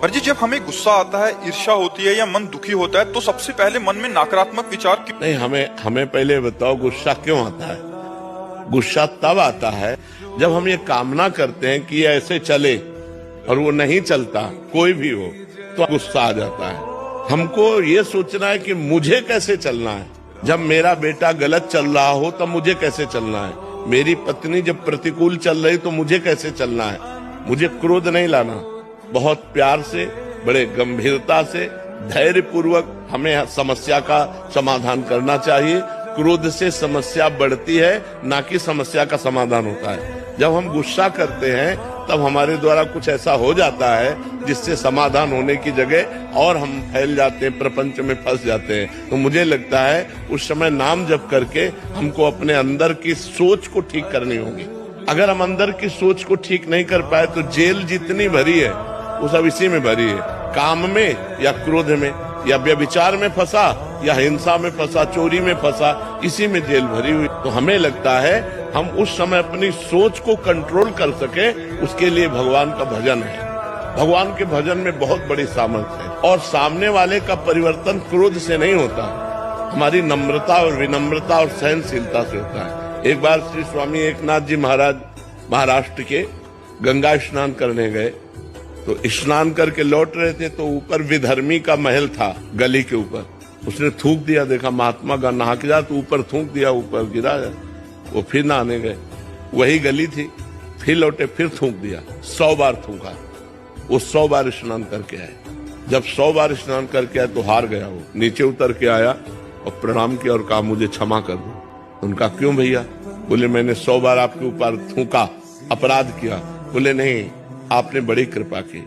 पर जी जब हमें गुस्सा आता है, ईर्ष्या होती है या मन दुखी होता है तो सबसे पहले मन में नकारात्मक विचार क्यों? नहीं, हमें पहले बताओ गुस्सा क्यों आता है। गुस्सा तब आता है जब हम ये कामना करते हैं कि ये ऐसे चले और वो नहीं चलता, कोई भी हो, तो गुस्सा आ जाता है। हमको ये सोचना है कि मुझे कैसे चलना है। जब मेरा बेटा गलत चल रहा हो तब मुझे कैसे चलना है। मेरी पत्नी जब प्रतिकूल चल रही तो मुझे कैसे चलना है। मुझे क्रोध नहीं लाना, बहुत प्यार से, बड़े गंभीरता से, धैर्य पूर्वक हमें समस्या का समाधान करना चाहिए। क्रोध से समस्या बढ़ती है, ना कि समस्या का समाधान होता है। जब हम गुस्सा करते हैं तब हमारे द्वारा कुछ ऐसा हो जाता है जिससे समाधान होने की जगह और हम फैल जाते हैं, प्रपंच में फंस जाते हैं। तो मुझे लगता है उस समय नाम जप करके हमको अपने अंदर की सोच को ठीक करनी होगी। अगर हम अंदर की सोच को ठीक नहीं कर पाए तो जेल जितनी भरी है वो सब इसी में भरी है, काम में या क्रोध में या व्यभिचार में फंसा या हिंसा में फंसा, चोरी में फंसा, इसी में जेल भरी हुई। तो हमें लगता है हम उस समय अपनी सोच को कंट्रोल कर सके, उसके लिए भगवान का भजन है। भगवान के भजन में बहुत बड़ी सामर्थ्य है और सामने वाले का परिवर्तन क्रोध से नहीं होता, हमारी नम्रता और विनम्रता और सहनशीलता से होता है। एक बार श्री स्वामी एकनाथ जी महाराज महाराष्ट्र के गंगा स्नान करने गए, तो स्नान करके लौट रहे थे तो ऊपर विधर्मी का महल था, गली के ऊपर। उसने थूक दिया, देखा महात्मा का नहा के जा, तो ऊपर थूक दिया, ऊपर गिरा। वो फिर नहाने गए, वही गली थी, फिर लौटे, फिर थूक दिया, 100 बार थूका। वो 100 बार स्नान करके आए। जब 100 बार स्नान करके आए तो हार गया। वो नीचे उतर के आया और प्रणाम किया और कहा मुझे क्षमा कर दो। उनका क्यों भैया? बोले मैंने 100 बार आपके ऊपर थूका, अपराध किया। बोले नहीं, आपने बड़ी कृपा की।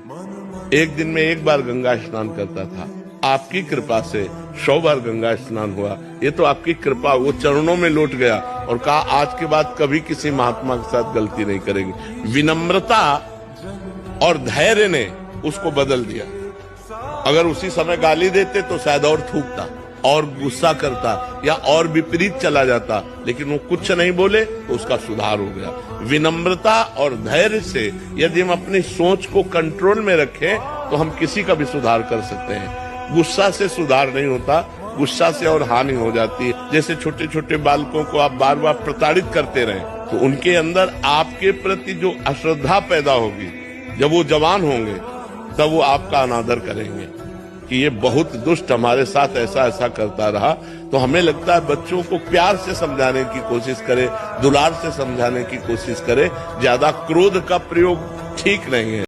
एक दिन में 1 बार गंगा स्नान करता था, आपकी कृपा से 100 बार गंगा स्नान हुआ। ये तो आपकी कृपा। वो चरणों में लौट गया और कहा आज के बाद कभी किसी महात्मा के साथ गलती नहीं करेंगे। विनम्रता और धैर्य ने उसको बदल दिया। अगर उसी समय गाली देते तो शायद और थूकता और गुस्सा करता या और विपरीत चला जाता, लेकिन वो कुछ नहीं बोले तो उसका सुधार हो गया। विनम्रता और धैर्य से यदि हम अपनी सोच को कंट्रोल में रखें तो हम किसी का भी सुधार कर सकते हैं। गुस्सा से सुधार नहीं होता, गुस्सा से और हानि हो जाती है। जैसे छोटे छोटे बालकों को आप बार बार प्रताड़ित करते रहें तो उनके अंदर आपके प्रति जो अश्रद्धा पैदा होगी, जब वो जवान होंगे तब वो आपका अनादर करेंगे कि ये बहुत दुष्ट हमारे साथ ऐसा करता रहा। तो हमें लगता है बच्चों को प्यार से समझाने की कोशिश करें, दुलार से समझाने की कोशिश करें। ज्यादा क्रोध का प्रयोग ठीक नहीं है।